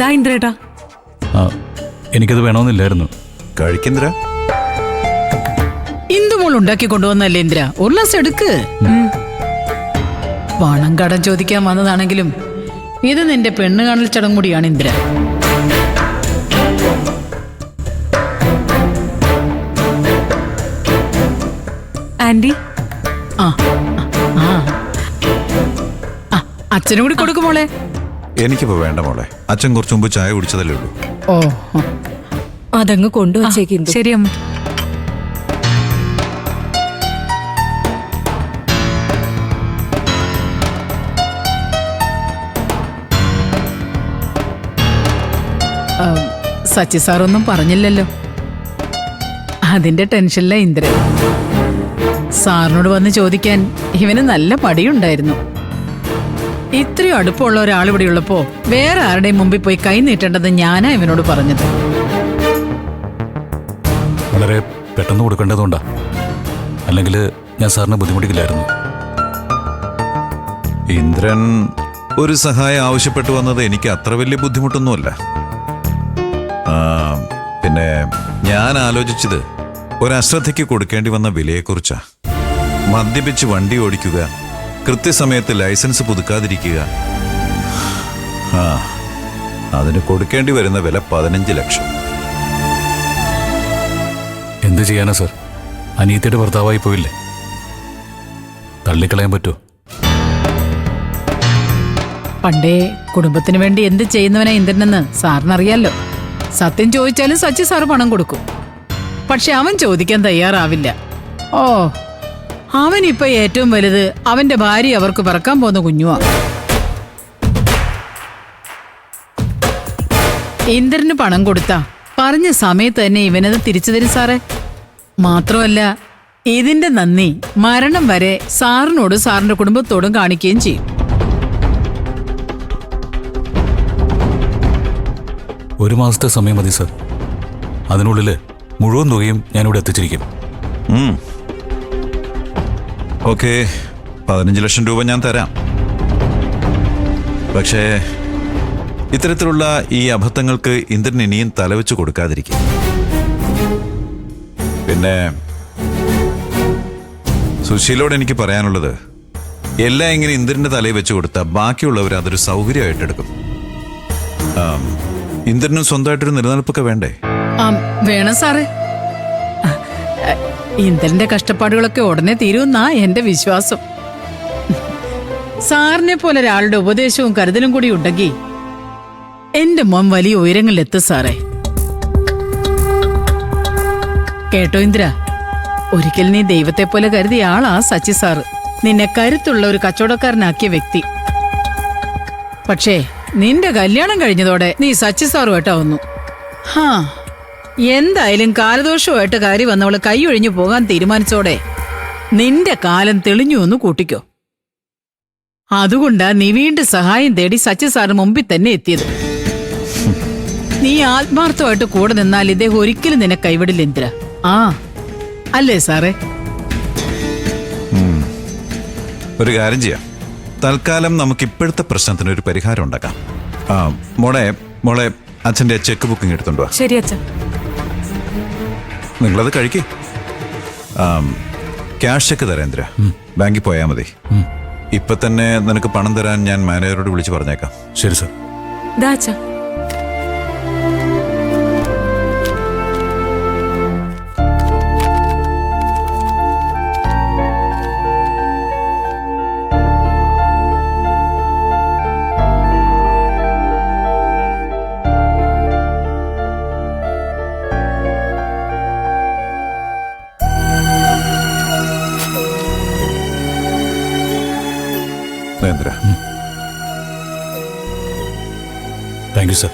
ദാ ഇന്ദ്രേട്ടാ. ആ, എനിക്കത് വേണമെന്നില്ലായിരുന്നു. കഴിക്കിന്ദ്ര. ഇന്ദുമോൾ ഉണ്ടാക്കി കൊണ്ടുവന്നല്ലേ ഇന്ദ്ര, ഒരു ഗ്ലാസ് എടുക്ക്. പണം കടം ചോദിക്കാൻ വന്നതാണെങ്കിലും ഇത് നിന്റെ പെണ്ണ് കാണൽ ചടങ്ങ് കൂടിയാണ് ഇന്ദ്ര. ആന്റി, ആ ആ ആ, അച്ഛനും കൂടി കൊടുക്കുമോളെ. എനിക്കിപ്പോ വേണ്ട മോളെ, അച്ഛൻ കുറച്ചു മുമ്പ് ചായ കുടിച്ചതല്ലേ ഉള്ളൂ. ഓ, അതങ്ങ് കൊണ്ടുവച്ചേക്കും. ശരി അമ്മ. സച്ചി സാറൊന്നും പറഞ്ഞില്ലല്ലോ. അതിന്റെ ടെൻഷനില്ല ഇന്ദ്രൻ. സാറിനോട് വന്ന് ചോദിക്കാൻ ഇവന് നല്ല മടിയുണ്ടായിരുന്നു. ഇത്രയും അടുപ്പമുള്ള ഒരാൾ ഇവിടെ ഉള്ളപ്പോ വേറെ ആരുടെയും മുമ്പിൽ പോയി കൈ നീട്ടേണ്ടത് ഞാനാ ഇവനോട് പറഞ്ഞത്. വളരെ പെട്ടെന്ന് കൊടുക്കേണ്ടതുകൊണ്ടാ, അല്ലെങ്കിൽ ഞാൻ സാറിനെ ബുദ്ധിമുട്ടിക്കില്ലായിരുന്നു. ഇന്ദ്രൻ ഒരു സഹായം ആവശ്യപ്പെട്ടു വന്നത് എനിക്ക് അത്ര വലിയ ബുദ്ധിമുട്ടൊന്നുമല്ല. പിന്നെ ഞാൻ ആലോചിച്ചത് ഒരശ്രദ്ധയ്ക്ക് കൊടുക്കേണ്ടി വന്ന വിലയെക്കുറിച്ചാ. മദ്യപിച്ച് വണ്ടി ഓടിക്കുക, കൃത്യസമയത്ത് ലൈസൻസ് പുതുക്കാതിരിക്കുക, അതിന് കൊടുക്കേണ്ടി വരുന്ന വില 15 ലക്ഷം. എന്ത് ചെയ്യാനാ സാർ, അനീതിയുടെ ഭർത്താവായി പോയില്ലേ, തള്ളിക്കളയാൻ പറ്റുമോ? പണ്ടേ കുടുംബത്തിന് വേണ്ടി എന്ത് ചെയ്യുന്നവനാ ഇന്ദ്രനെന്ന് സാറിനറിയാലോ. സത്യം ചോദിച്ചാലും സച്ചി സാറ് പണം കൊടുക്കും. പക്ഷെ അവൻ ചോദിക്കാൻ തയ്യാറാവില്ല. ഓ, അവനിപ്പോ ഏറ്റവും വലുത് അവന്റെ ഭാര്യ അവർക്ക് പിറക്കാൻ പോകുന്ന കുഞ്ഞുവാ. ഇന്ദ്രന് പണം കൊടുത്താ പറഞ്ഞ സമയത്ത് തന്നെ ഇവനത് തിരിച്ചു തരും സാറേ. മാത്രമല്ല ഇതിന്റെ നന്ദി മരണം വരെ സാറിനോടും സാറിന്റെ കുടുംബത്തോടും കാണിക്കുകയും ചെയ്യും. ഒരു മാസത്തെ സമയം മതി സാർ, അതിനുള്ളിൽ മുഴുവൻ തുകയും ഞാനിവിടെ എത്തിച്ചിരിക്കും. ഓക്കെ, 15 ലക്ഷം രൂപ ഞാൻ തരാം. പക്ഷേ ഇത്തരത്തിലുള്ള ഈ അബദ്ധങ്ങൾക്ക് ഇന്ദ്രൻ ഇനിയും തലവെച്ച് കൊടുക്കാതിരിക്കും. പിന്നെ സുശീലോട് എനിക്ക് പറയാനുള്ളത്, എല്ലാം ഇങ്ങനെ ഇന്ദ്രന്റെ തലയിൽ വെച്ച് കൊടുത്താൽ ബാക്കിയുള്ളവർ അതൊരു സൗകര്യമായിട്ടെടുക്കും. ഇന്ദ്രനും സ്വന്തമായിട്ടൊരു നിലനിൽപ്പൊക്കെ വേണ്ടേ? വേണം സാറേ. ഇന്ദ്രന്റെ കഷ്ടപ്പാടുകളൊക്കെ ഉടനെ തീരുമെന്നാ എന്റെ വിശ്വാസം. സാറിനെ പോലെ ഒരാളുടെ ഉപദേശവും കരുതലും കൂടി ഉണ്ടെങ്കിൽ എന്റെ മോൻ വലിയ ഉയരങ്ങളിലെത്തും സാറേ. കേട്ടോ ഇന്ദ്ര, ഒരിക്കൽ നീ ദൈവത്തെ പോലെ കരുതിയ ആളാ സച്ചി സാറ്. നിന്നെ കരുത്തുള്ള ഒരു കച്ചവടക്കാരനാക്കിയ വ്യക്തി. പക്ഷേ നിന്റെ കല്യാണം കഴിഞ്ഞതോടെ നീ സച്ചി സാറുമായിട്ടാവുന്നു. എന്തായാലും കാലദോഷമായിട്ട് കാര്യം വന്നവള് കൈ ഒഴിഞ്ഞു പോകാൻ തീരുമാനിച്ചോടെ നിന്റെ കാലം തെളിഞ്ഞു എന്ന് കൂട്ടിക്കോ. അതുകൊണ്ടാ നീ വീണ്ടും സഹായം തേടി സച്ചി സാറിന് മുമ്പിൽ തന്നെ എത്തിയത്. നീ ആത്മാർത്ഥമായിട്ട് കൂടെ നിന്നാൽ ഇദ്ദേഹം ഒരിക്കലും നിന്നെ കൈവിടില്ല ഇന്ദ്ര. അല്ലേ സാറേ? ഒരു കാര്യം ചെയ്യാം, തൽക്കാലം നമുക്ക് ഇപ്പോഴത്തെ പ്രശ്നത്തിന് ഒരു പരിഹാരം ഉണ്ടാക്കാം. മോളെ അച്ഛൻ്റെ ചെക്ക് ബുക്കിംഗ് എടുത്തോണ്ട് വാ. ശരി അച്ഛൻ. നിങ്ങളത് കഴിക്കേ. ക്യാഷ് ചെക്ക് തരാം ഇന്ദ്ര, ബാങ്കിൽ പോയാൽ മതി. ഇപ്പൊ തന്നെ നിനക്ക് പണം തരാൻ ഞാൻ മാനേജറോട് വിളിച്ച് പറഞ്ഞേക്കാം. ശരി സാർ. ദാ അച്ഛാ. Thank you sir.